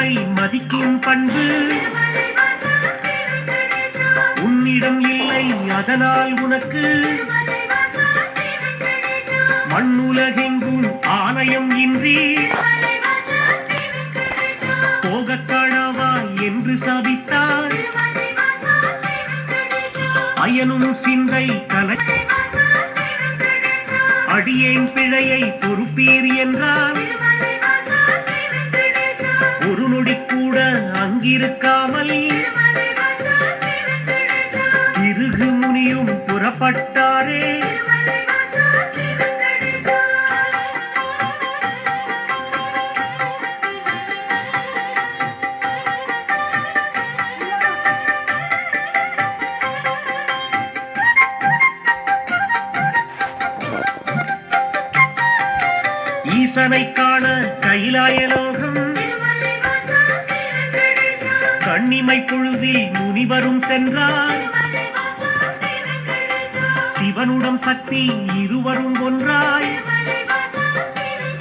பெரியவரை மதிக்கும் பண்பு உன்னிடம் இல்லை, அதனால் உனக்கு மண்ணுலகெங்கும் ஆலயம் இன்றி போகக்கடவா என்று சபித்தார். அயனும் சிந்தை கலை அடியேன் பிழையை பொறுப்பீர் என்றால் ஒரு நொடி கூட அங்கிருக்காமல் திருகு முனியும் புறப்பட்டாரே. ஈசனை காண கைலாயலோகம் கண்ணிமை பொழுதில் முனிவரும் சென்றார். சிவனுடன் சக்தி இருவரும் ஒன்றாய்